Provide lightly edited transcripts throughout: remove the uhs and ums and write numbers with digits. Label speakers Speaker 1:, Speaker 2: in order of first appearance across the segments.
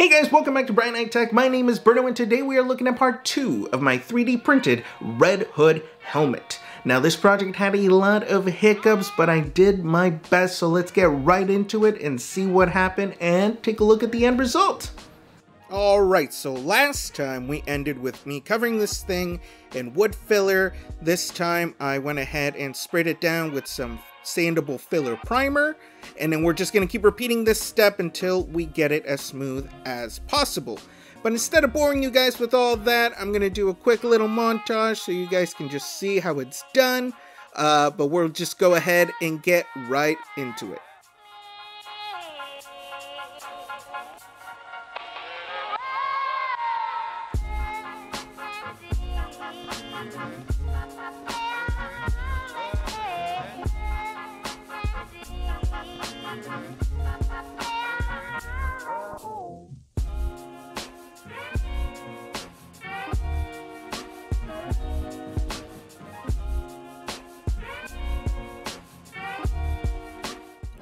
Speaker 1: Hey guys, welcome back to brightnightttech. My name is Berto and today we are looking at part 2 of my 3D printed Red Hood helmet. Now this project had a lot of hiccups, but I did my best, so let's get right into it and see what happened and take a look at the end result. Alright, so last time we ended with me covering this thing in wood filler. This time I went ahead and sprayed it down with some sandable filler primer, and then we're just going to keep repeating this step until we get it as smooth as possible. But instead of boring you guys with all that, I'm going to do a quick little montage so you guys can just see how it's done, but we'll just go ahead and get right into it.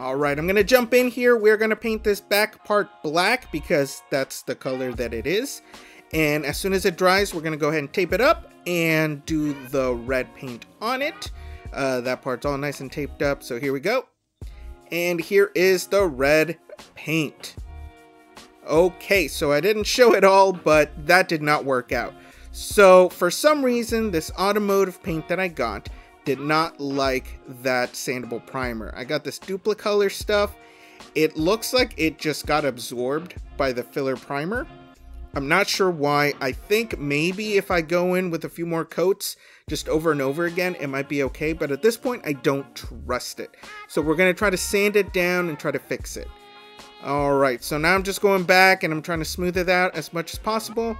Speaker 1: Alright, I'm going to jump in here. We're going to paint this back part black because that's the color that it is. And as soon as it dries, we're going to go ahead and tape it up and do the red paint on it. That part's all nice and taped up, so here we go. And here is the red paint. Okay, so I didn't show it all, but that did not work out. So for some reason, this automotive paint that I got did not like that sandable primer. I got this duplicolor stuff. It looks like it just got absorbed by the filler primer. I'm not sure why. I think maybe if I go in with a few more coats just over and over again, it might be okay. But at this point, I don't trust it. So we're going to try to sand it down and try to fix it. Alright, so now I'm just going back and I'm trying to smooth it out as much as possible.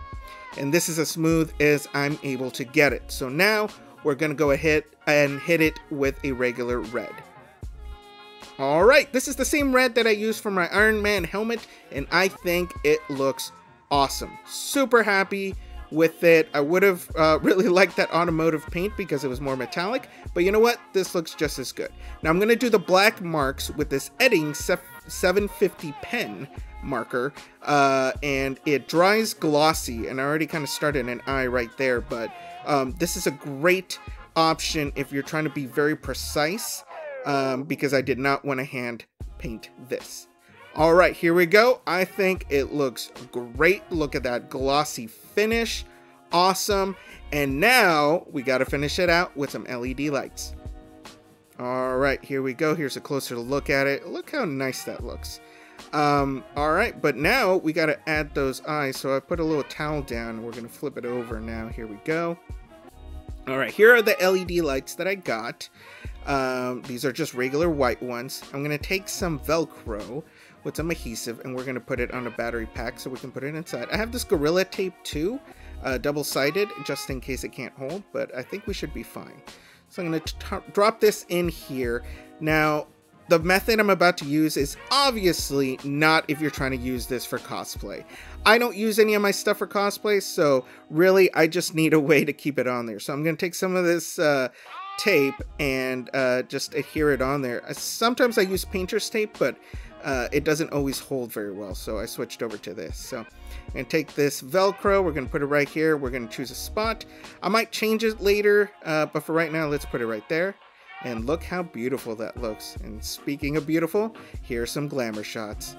Speaker 1: And this is as smooth as I'm able to get it. So now we're going to go ahead and hit it with a regular red. Alright, this is the same red that I used for my Iron Man helmet, and I think it looks awesome. Super happy with it. I would have really liked that automotive paint because it was more metallic, but you know what? This looks just as good. Now I'm going to do the black marks with this Edding 750 pen marker, and it dries glossy, and I already kind of started an eye right there, but this is a great option if you're trying to be very precise, because I did not want to hand paint this. Alright, here we go. I think it looks great. Look at that glossy finish. Awesome. And now we got to finish it out with some LED lights. Alright, here we go. Here's a closer look at it. Look how nice that looks. Alright, but now we got to add those eyes. So I put a little towel down and we're going to flip it over now. Here we go. Alright, here are the LED lights that I got. These are just regular white ones. I'm going to take some Velcro with some adhesive and we're going to put it on a battery pack so we can put it inside. I have this Gorilla Tape too, double-sided, just in case it can't hold, but I think we should be fine. So I'm going to drop this in here. Now, the method I'm about to use is obviously not if you're trying to use this for cosplay. I don't use any of my stuff for cosplay, so really I just need a way to keep it on there. So I'm going to take some of this tape and just adhere it on there. Sometimes I use painter's tape, but it doesn't always hold very well, so I switched over to this. So I'm going to take this Velcro, we're going to put it right here, we're going to choose a spot. I might change it later, but for right now, let's put it right there. And look how beautiful that looks. And speaking of beautiful, here are some glamour shots.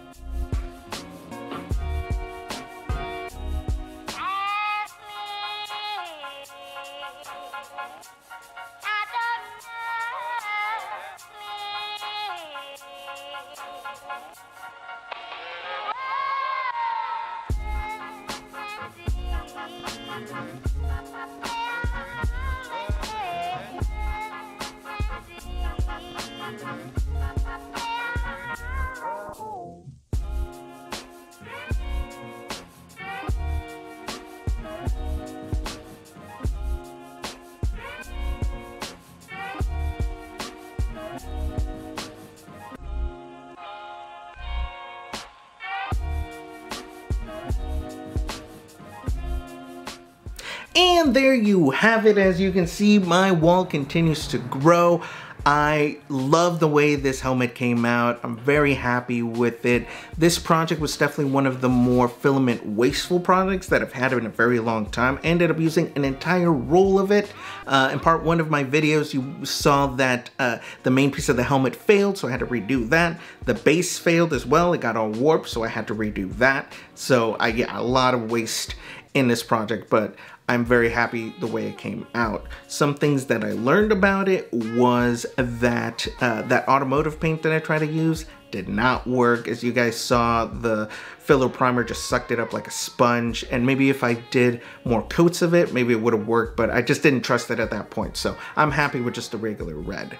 Speaker 1: And there you have it. As you can see, my wall continues to grow. I love the way this helmet came out. I'm very happy with it. This project was definitely one of the more filament wasteful projects that I've had in a very long time. I ended up using an entire roll of it. In part one of my videos, you saw that the main piece of the helmet failed, so I had to redo that. The base failed as well. It got all warped, so I had to redo that. So yeah, a lot of waste in this project, but I'm very happy the way it came out. Some things that I learned about it was that that automotive paint that I try to use did not work. As you guys saw, the filler primer just sucked it up like a sponge, and maybe if I did more coats of it, maybe it would have worked, but I just didn't trust it at that point. So I'm happy with just the regular red.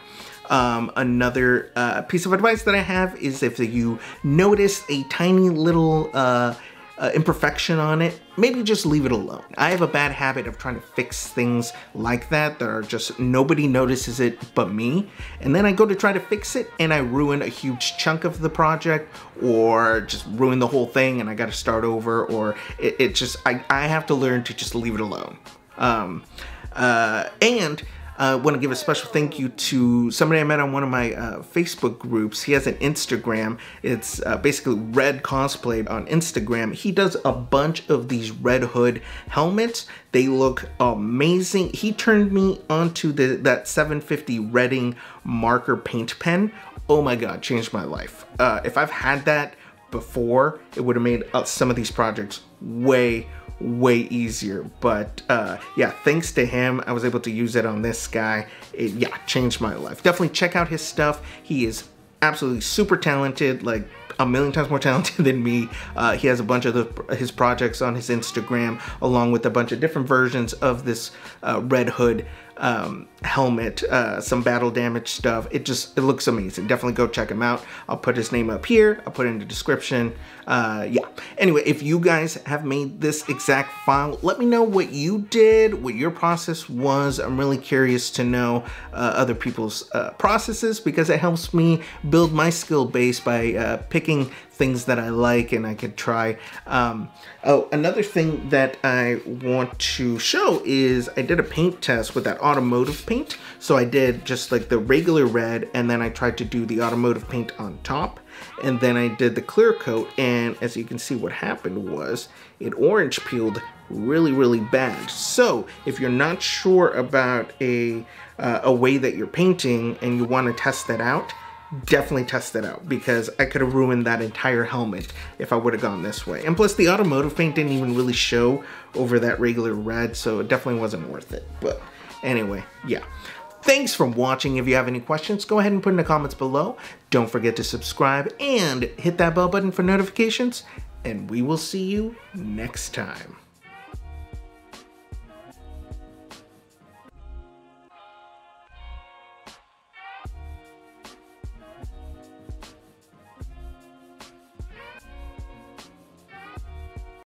Speaker 1: Another piece of advice that I have is if you notice a tiny little imperfection on it, maybe just leave it alone. I have a bad habit of trying to fix things like that are just, nobody notices it but me, and then I go to try to fix it and I ruin a huge chunk of the project, or just ruin the whole thing and I gotta start over, or it just, I have to learn to just leave it alone. I want to give a special thank you to somebody I met on one of my Facebook groups. He has an Instagram. It's basically Red Cosplay on Instagram. He does a bunch of these Red Hood helmets. They look amazing. He turned me onto that 750 Redding marker paint pen. Oh my God, changed my life. If I've had that before, it would have made some of these projects way easier, but yeah, thanks to him, I was able to use it on this guy. Yeah, changed my life. Definitely check out his stuff. He is absolutely super talented, like a million times more talented than me. He has a bunch of his projects on his Instagram, along with a bunch of different versions of this Red Hood helmet, some battle damage stuff. It looks amazing. Definitely go check him out. I'll put his name up here. I'll put it in the description. Yeah. Anyway, if you guys have made this exact file, let me know what you did, what your process was. I'm really curious to know other people's processes, because it helps me build my skill base by picking things that I like and I could try. Oh, another thing that I want to show is I did a paint test with that automotive paint. So I did just like the regular red, and then I tried to do the automotive paint on top, and then I did the clear coat, and as you can see, what happened was it orange peeled really bad. So if you're not sure about a way that you're painting and you want to test that out, definitely test it out, because I could have ruined that entire helmet if I would have gone this way. And plus the automotive paint didn't even really show over that regular red, so it definitely wasn't worth it. But anyway, yeah. Thanks for watching. If you have any questions, go ahead and put in the comments below. Don't forget to subscribe and hit that bell button for notifications, and we will see you next time.